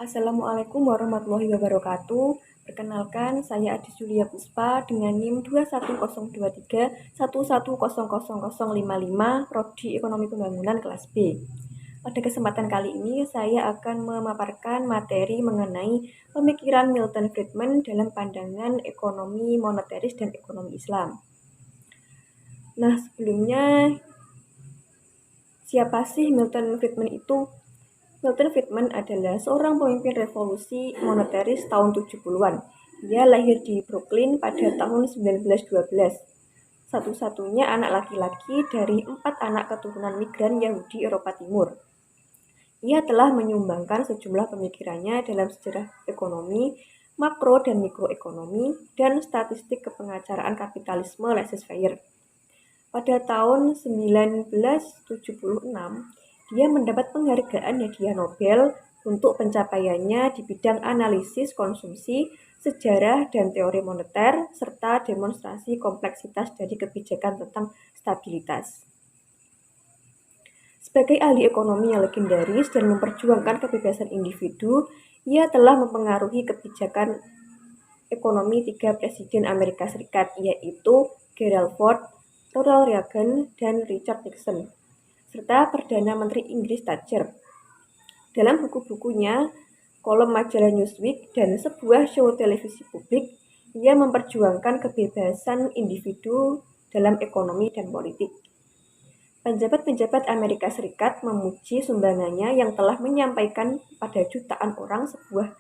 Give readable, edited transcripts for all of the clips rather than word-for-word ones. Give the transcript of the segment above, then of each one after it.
Assalamualaikum warahmatullahi wabarakatuh. Perkenalkan, saya Adi Julia Puspa dengan NIM 2102311000055, Prodi Ekonomi Pembangunan kelas B. Pada kesempatan kali ini, saya akan memaparkan materi mengenai pemikiran Milton Friedman dalam pandangan ekonomi moneteris dan ekonomi Islam. Nah, sebelumnya, siapa sih Milton Friedman itu? Milton Friedman adalah seorang pemimpin revolusi moneteris tahun 70-an. Dia lahir di Brooklyn pada tahun 1912. Satu-satunya anak laki-laki dari 4 anak keturunan migran Yahudi Eropa Timur. Ia telah menyumbangkan sejumlah pemikirannya dalam sejarah ekonomi, makro dan mikroekonomi, dan statistik kepengacaraan kapitalisme laissez-faire. Pada tahun 1976, dia mendapat penghargaan hadiah Nobel untuk pencapaiannya di bidang analisis konsumsi, sejarah dan teori moneter, serta demonstrasi kompleksitas dari kebijakan tentang stabilitas. Sebagai ahli ekonomi yang legendaris dan memperjuangkan kebebasan individu, ia telah mempengaruhi kebijakan ekonomi 3 presiden Amerika Serikat, yaitu Gerald Ford, Ronald Reagan, dan Richard Nixon, serta Perdana Menteri Inggris Thatcher. Dalam buku-bukunya, kolom majalah Newsweek, dan sebuah show televisi publik, ia memperjuangkan kebebasan individu dalam ekonomi dan politik. Penjabat-penjabat Amerika Serikat memuji sumbangannya yang telah menyampaikan pada jutaan orang sebuah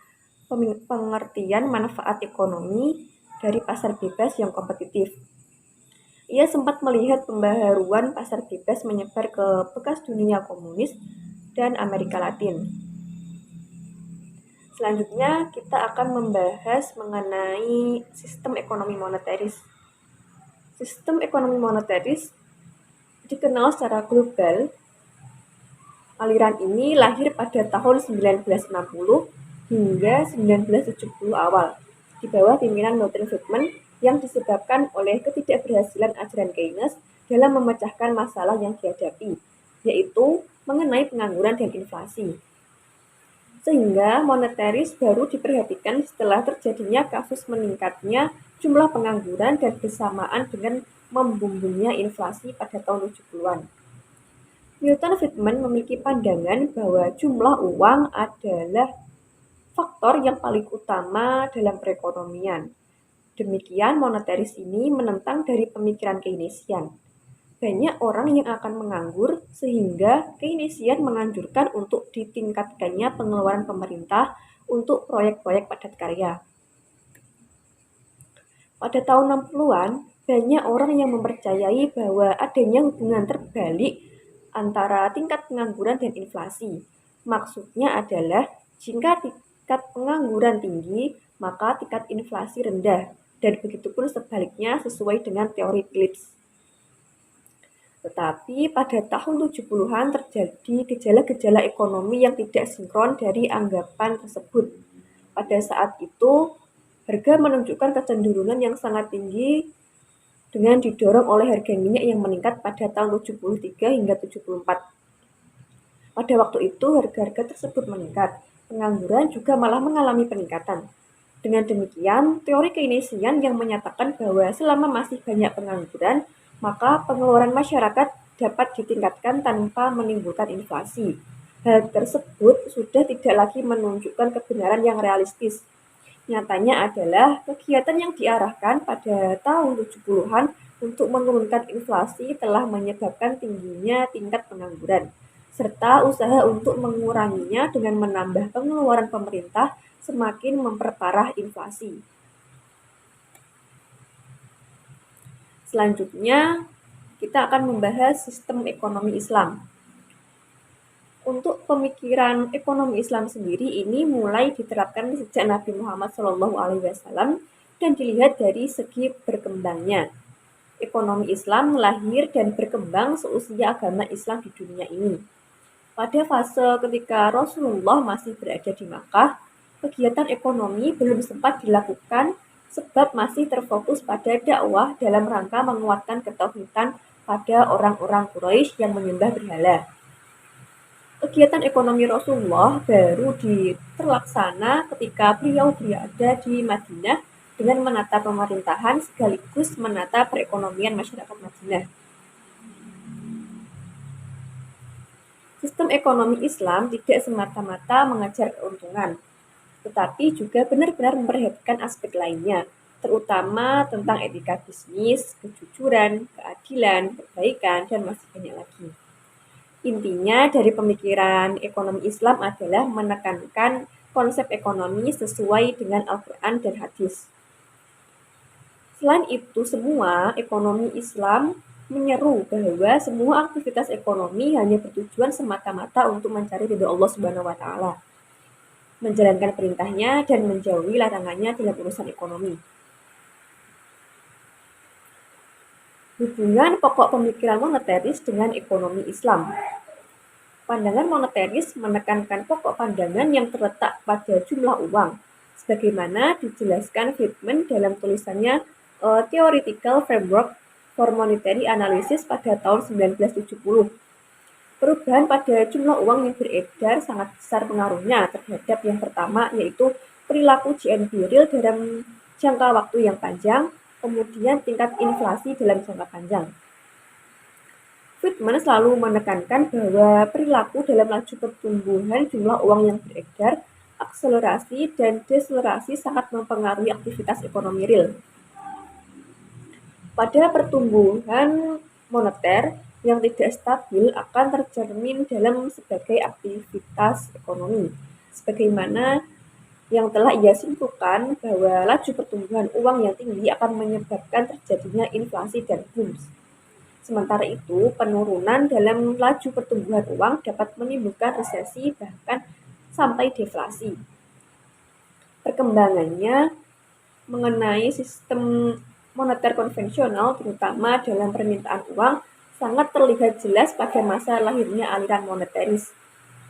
pengertian manfaat ekonomi dari pasar bebas yang kompetitif. Ia sempat melihat pembaharuan pasar bebas menyebar ke bekas dunia komunis dan Amerika Latin. Selanjutnya, kita akan membahas mengenai sistem ekonomi moneteris. Sistem ekonomi moneteris dikenal secara global. Aliran ini lahir pada tahun 1960 hingga 1970 awal, di bawah pimpinan Milton Friedman, yang disebabkan oleh ketidakberhasilan ajaran Keynes dalam memecahkan masalah yang dihadapi, yaitu mengenai pengangguran dan inflasi. Sehingga moneteris baru diperhatikan setelah terjadinya kasus meningkatnya jumlah pengangguran dan bersamaan dengan membumbungnya inflasi pada tahun 70-an. Milton Friedman memiliki pandangan bahwa jumlah uang adalah faktor yang paling utama dalam perekonomian. Demikian, moneteris ini menentang dari pemikiran Keynesian. Banyak orang yang akan menganggur, sehingga Keynesian menganjurkan untuk ditingkatkannya pengeluaran pemerintah untuk proyek-proyek padat karya. Pada tahun 60-an, banyak orang yang mempercayai bahwa adanya hubungan terbalik antara tingkat pengangguran dan inflasi. Maksudnya adalah, jika tingkat pengangguran tinggi, maka tingkat inflasi rendah, dan begitupun sebaliknya sesuai dengan teori Phillips. Tetapi pada tahun 70-an terjadi gejala-gejala ekonomi yang tidak sinkron dari anggapan tersebut. Pada saat itu, harga menunjukkan kecenderungan yang sangat tinggi dengan didorong oleh harga minyak yang meningkat pada tahun 73 hingga 74. Pada waktu itu, harga-harga tersebut meningkat. Pengangguran juga malah mengalami peningkatan. Dengan demikian, teori Keynesian yang menyatakan bahwa selama masih banyak pengangguran, maka pengeluaran masyarakat dapat ditingkatkan tanpa menimbulkan inflasi. Hal tersebut sudah tidak lagi menunjukkan kebenaran yang realistis. Nyatanya adalah kegiatan yang diarahkan pada tahun 70-an untuk menurunkan inflasi telah menyebabkan tingginya tingkat pengangguran, serta usaha untuk menguranginya dengan menambah pengeluaran pemerintah semakin memperparah inflasi. Selanjutnya, kita akan membahas sistem ekonomi Islam. Untuk pemikiran ekonomi Islam sendiri ini mulai diterapkan sejak Nabi Muhammad SAW dan dilihat dari segi berkembangnya. Ekonomi Islam lahir dan berkembang seusia agama Islam di dunia ini. Pada fase ketika Rasulullah masih berada di Makkah, kegiatan ekonomi belum sempat dilakukan sebab masih terfokus pada dakwah dalam rangka menguatkan ketauhidan pada orang-orang Quraisy yang menyembah berhala. Kegiatan ekonomi Rasulullah baru terlaksana ketika beliau berada di Madinah dengan menata pemerintahan sekaligus menata perekonomian masyarakat Madinah. Sistem ekonomi Islam tidak semata-mata mengejar keuntungan, tetapi juga benar-benar memperhatikan aspek lainnya, terutama tentang etika bisnis, kejujuran, keadilan, perbaikan, dan masih banyak lagi. Intinya dari pemikiran ekonomi Islam adalah menekankan konsep ekonomi sesuai dengan Al-Quran dan hadis. Selain itu semua, ekonomi Islam menyeru bahwa semua aktivitas ekonomi hanya bertujuan semata-mata untuk mencari ridho Allah Subhanahu wa taala, menjalankan perintahnya dan menjauhi larangannya dalam urusan ekonomi. Hubungan pokok pemikiran moneteris dengan ekonomi Islam. Pandangan moneteris menekankan pokok pandangan yang terletak pada jumlah uang, sebagaimana dijelaskan Friedman dalam tulisannya Theoretical Framework for Monetary Analysis pada tahun 1970. Perubahan pada jumlah uang yang beredar sangat besar pengaruhnya terhadap yang pertama, yaitu perilaku GNP real dalam jangka waktu yang panjang, kemudian tingkat inflasi dalam jangka panjang. Friedman selalu menekankan bahwa perilaku dalam laju pertumbuhan jumlah uang yang beredar, akselerasi dan deselerasi sangat mempengaruhi aktivitas ekonomi real. Pada pertumbuhan moneter yang tidak stabil akan tercermin dalam sebagai aktivitas ekonomi. Sebagaimana yang telah ia simpulkan bahwa laju pertumbuhan uang yang tinggi akan menyebabkan terjadinya inflasi dan booms. Sementara itu, penurunan dalam laju pertumbuhan uang dapat menimbulkan resesi bahkan sampai deflasi. Perkembangannya mengenai sistem moneter konvensional, terutama dalam permintaan uang, sangat terlihat jelas pada masa lahirnya aliran moneteris,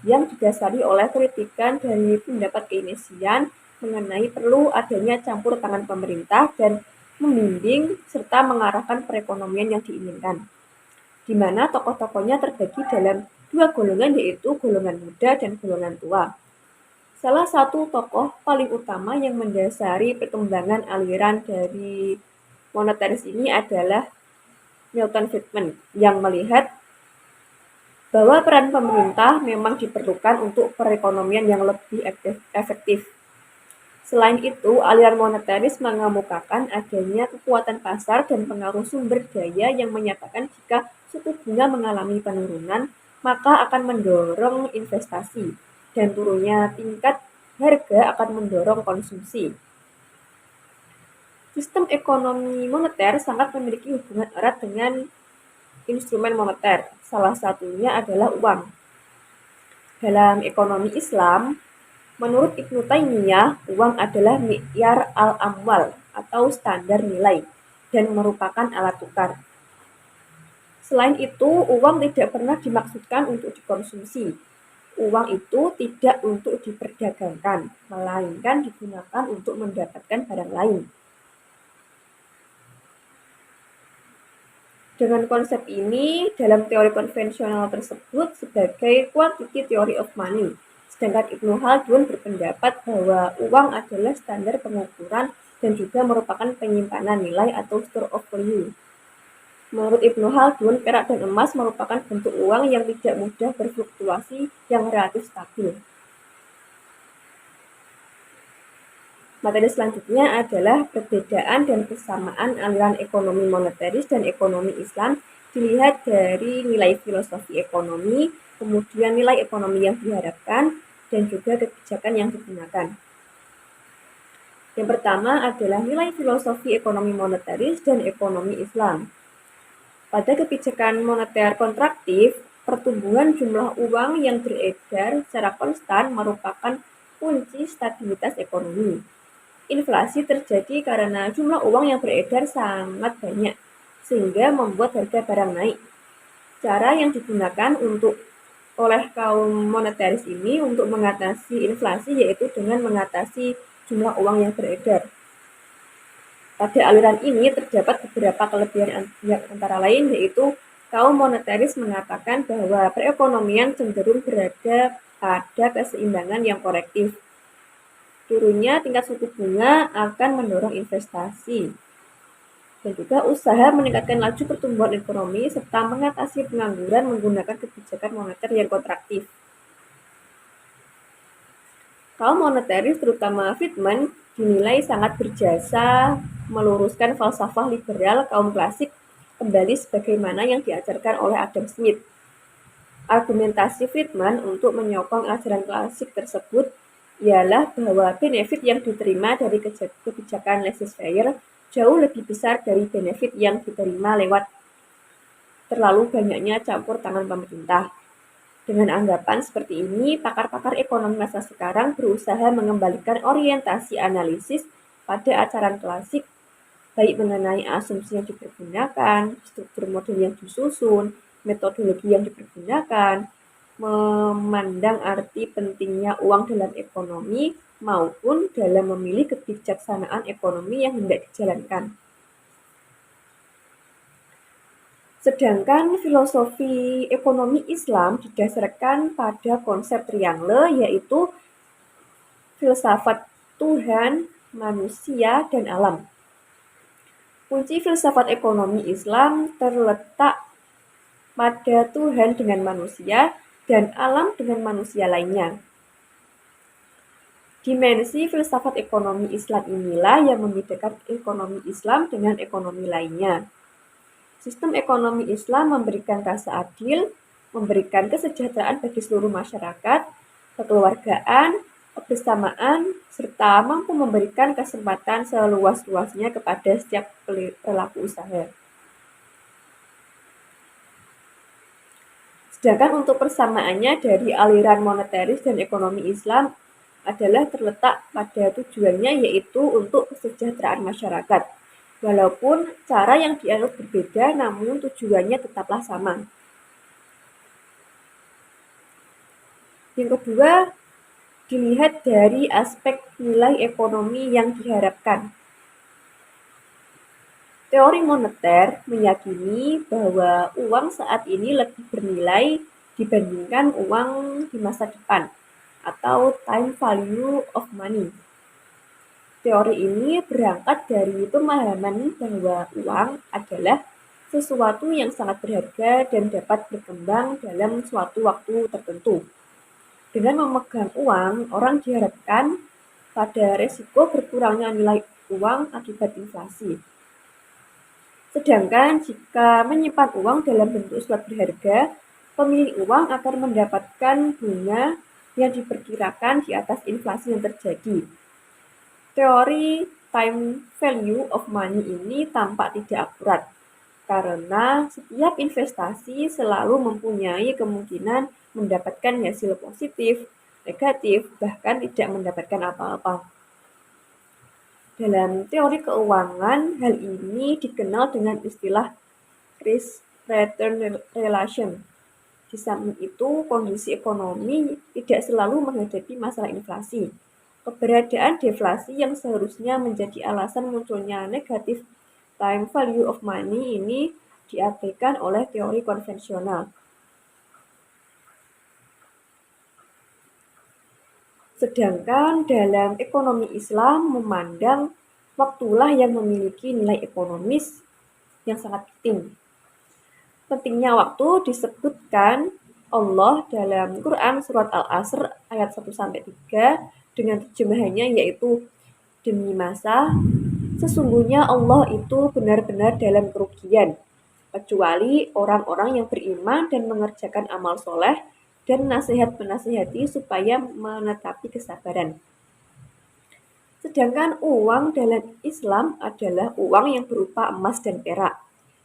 yang didasari oleh kritikan dari pendapat Keynesian mengenai perlu adanya campur tangan pemerintah dan membimbing serta mengarahkan perekonomian yang diinginkan, di mana tokoh-tokohnya terbagi dalam dua golongan, yaitu golongan muda dan golongan tua. Salah satu tokoh paling utama yang mendasari perkembangan aliran dari moneteris ini adalah Milton Friedman, yang melihat bahwa peran pemerintah memang diperlukan untuk perekonomian yang lebih efektif. Selain itu, aliran moneteris mengemukakan adanya kekuatan pasar dan pengaruh sumber daya yang menyatakan jika suku bunga mengalami penurunan, maka akan mendorong investasi, dan turunnya tingkat harga akan mendorong konsumsi. Sistem ekonomi moneter sangat memiliki hubungan erat dengan instrumen moneter, salah satunya adalah uang. Dalam ekonomi Islam, menurut Ibnu Taimiyah, uang adalah mi'yar al-amwal atau standar nilai dan merupakan alat tukar. Selain itu, uang tidak pernah dimaksudkan untuk dikonsumsi. Uang itu tidak untuk diperdagangkan, melainkan digunakan untuk mendapatkan barang lain. Dengan konsep ini, dalam teori konvensional tersebut sebagai quantity theory of money. Sedangkan Ibnu Khaldun berpendapat bahwa uang adalah standar pengukuran dan juga merupakan penyimpanan nilai atau store of value. Menurut Ibnu Khaldun, perak dan emas merupakan bentuk uang yang tidak mudah berfluktuasi yang relatif stabil. Materi selanjutnya adalah perbedaan dan kesamaan aliran ekonomi moneteris dan ekonomi Islam dilihat dari nilai filosofi ekonomi, kemudian nilai ekonomi yang diharapkan, dan juga kebijakan yang digunakan. Yang pertama adalah nilai filosofi ekonomi moneteris dan ekonomi Islam. Pada kebijakan moneter kontraktif, pertumbuhan jumlah uang yang beredar secara konstan merupakan kunci stabilitas ekonomi. Inflasi terjadi karena jumlah uang yang beredar sangat banyak, sehingga membuat harga barang naik. Cara yang digunakan oleh kaum moneteris ini untuk mengatasi inflasi yaitu dengan mengatasi jumlah uang yang beredar. Pada aliran ini terdapat beberapa kelebihan yang antara lain yaitu Kaum moneteris mengatakan bahwa perekonomian cenderung berada pada keseimbangan yang korektif. Turunnya tingkat suku bunga akan mendorong investasi dan juga usaha meningkatkan laju pertumbuhan ekonomi serta mengatasi pengangguran menggunakan kebijakan moneter yang kontraktif. Kaum moneteris, terutama Friedman, dinilai sangat berjasa meluruskan falsafah liberal kaum klasik kembali sebagaimana yang diajarkan oleh Adam Smith. Argumentasi Friedman untuk menyokong ajaran klasik tersebut ialah bahwa benefit yang diterima dari kebijakan laissez-faire jauh lebih besar dari benefit yang diterima lewat terlalu banyaknya campur tangan pemerintah. Dengan anggapan seperti ini, pakar-pakar ekonomi masa sekarang berusaha mengembalikan orientasi analisis pada ajaran klasik, baik mengenai asumsi yang dipergunakan, struktur model yang disusun, metodologi yang dipergunakan, memandang arti pentingnya uang dalam ekonomi, maupun dalam memilih kebijaksanaan ekonomi yang hendak dijalankan. Sedangkan filosofi ekonomi Islam didasarkan pada konsep triangle, yaitu filsafat Tuhan, manusia, dan alam. Kunci filsafat ekonomi Islam terletak pada Tuhan dengan manusia dan alam dengan manusia lainnya. Dimensi filsafat ekonomi Islam inilah yang membedakan ekonomi Islam dengan ekonomi lainnya. Sistem ekonomi Islam memberikan rasa adil, memberikan kesejahteraan bagi seluruh masyarakat, kekeluargaan, kebersamaan, serta mampu memberikan kesempatan seluas-luasnya kepada setiap pelaku usaha. Sedangkan untuk persamaannya dari aliran moneteris dan ekonomi Islam adalah terletak pada tujuannya, yaitu untuk kesejahteraan masyarakat. Walaupun cara yang dianut berbeda, namun tujuannya tetaplah sama. Yang kedua, dilihat dari aspek nilai ekonomi yang diharapkan. Teori moneter meyakini bahwa uang saat ini lebih bernilai dibandingkan uang di masa depan, atau time value of money. Teori ini berangkat dari pemahaman bahwa uang adalah sesuatu yang sangat berharga dan dapat berkembang dalam suatu waktu tertentu. Dengan memegang uang, orang diharapkan pada resiko berkurangnya nilai uang akibat inflasi. Sedangkan jika menyimpan uang dalam bentuk surat berharga, pemilik uang akan mendapatkan bunga yang diperkirakan di atas inflasi yang terjadi. Teori time value of money ini tampak tidak akurat, karena setiap investasi selalu mempunyai kemungkinan mendapatkan hasil positif, negatif, bahkan tidak mendapatkan apa-apa. Dalam teori keuangan, hal ini dikenal dengan istilah risk-return relation. Di samping itu, kondisi ekonomi tidak selalu menghadapi masalah inflasi. Keberadaan deflasi yang seharusnya menjadi alasan munculnya negatif time value of money ini diabaikan oleh teori konvensional. Sedangkan dalam ekonomi Islam memandang waktulah yang memiliki nilai ekonomis yang sangat penting. Pentingnya waktu disebutkan Allah dalam Quran surat Al-Asr ayat 1-3 dengan terjemahannya, yaitu demi masa, sesungguhnya Allah itu benar-benar dalam kerugian, kecuali orang-orang yang beriman dan mengerjakan amal soleh dan nasihat menasihati supaya menetapi kesabaran. Sedangkan uang dalam Islam adalah uang yang berupa emas dan perak,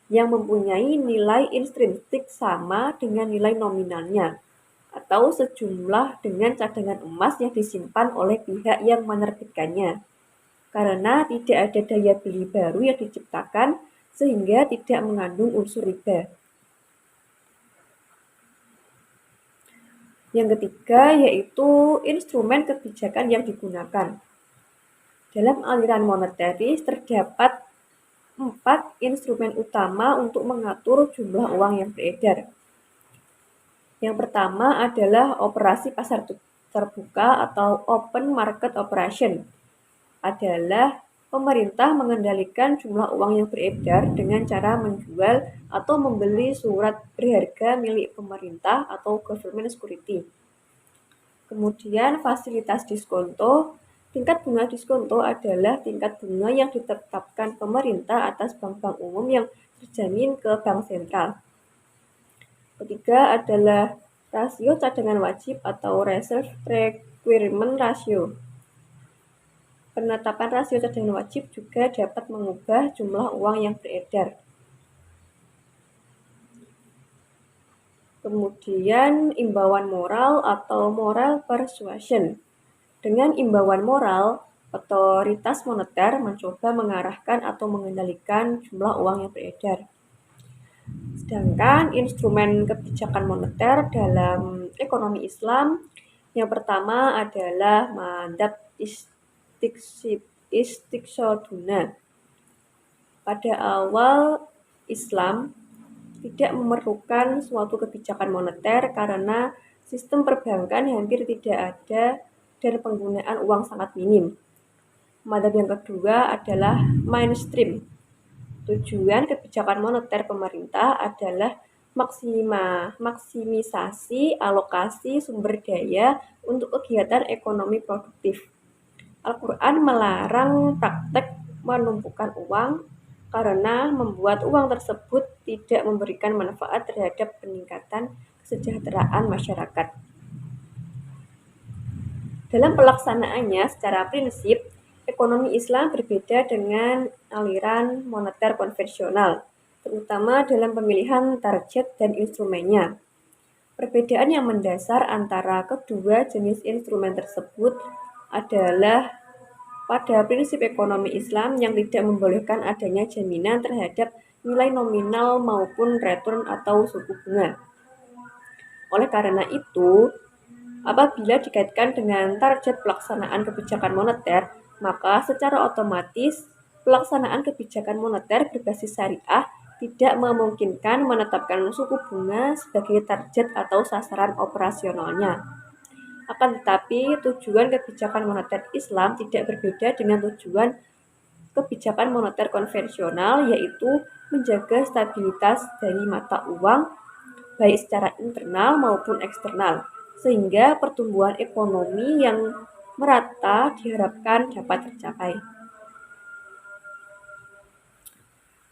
yang mempunyai nilai intrinsik sama dengan nilai nominalnya, atau sejumlah dengan cadangan emas yang disimpan oleh pihak yang menerbitkannya. Karena tidak ada daya beli baru yang diciptakan, sehingga tidak mengandung unsur riba. Yang ketiga yaitu instrumen kebijakan yang digunakan. Dalam aliran moneteris terdapat 4 instrumen utama untuk mengatur jumlah uang yang beredar. Yang pertama adalah operasi pasar terbuka atau open market operation. Adalah pemerintah mengendalikan jumlah uang yang beredar dengan cara menjual atau membeli surat berharga milik pemerintah atau government security. Kemudian fasilitas diskonto. Tingkat bunga diskonto adalah tingkat bunga yang ditetapkan pemerintah atas bank-bank umum yang terjamin ke bank sentral. Ketiga adalah rasio cadangan wajib atau reserve requirement ratio. Penetapan rasio cadangan wajib juga dapat mengubah jumlah uang yang beredar. Kemudian imbauan moral atau moral persuasion. Dengan imbauan moral, otoritas moneter mencoba mengarahkan atau mengendalikan jumlah uang yang beredar. Sedangkan instrumen kebijakan moneter dalam ekonomi Islam, yang pertama adalah mandat istiqsaduna. Pada awal Islam tidak memerlukan suatu kebijakan moneter karena sistem perbankan hampir tidak ada dan penggunaan uang sangat minim. Madhab yang kedua adalah mainstream. Tujuan kebijakan moneter pemerintah adalah maksimisasi alokasi sumber daya untuk kegiatan ekonomi produktif. Al-Quran melarang praktek menumpukan uang karena membuat uang tersebut tidak memberikan manfaat terhadap peningkatan kesejahteraan masyarakat. Dalam pelaksanaannya, secara prinsip, ekonomi Islam berbeda dengan aliran moneter konvensional, terutama dalam pemilihan target dan instrumennya. Perbedaan yang mendasar antara kedua jenis instrumen tersebut adalah pada prinsip ekonomi Islam yang tidak membolehkan adanya jaminan terhadap nilai nominal maupun return atau suku bunga. Oleh karena itu, apabila dikaitkan dengan target pelaksanaan kebijakan moneter, maka secara otomatis pelaksanaan kebijakan moneter berbasis syariah tidak memungkinkan menetapkan suku bunga sebagai target atau sasaran operasionalnya. Akan tetapi, tujuan kebijakan moneter Islam tidak berbeda dengan tujuan kebijakan moneter konvensional, yaitu menjaga stabilitas dari mata uang, baik secara internal maupun eksternal, sehingga pertumbuhan ekonomi yang merata diharapkan dapat tercapai.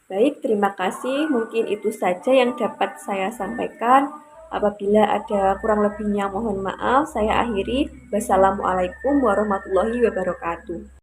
Baik, terima kasih. Mungkin itu saja yang dapat saya sampaikan. Apabila ada kurang lebihnya mohon maaf. Saya akhiri. Wassalamualaikum warahmatullahi wabarakatuh.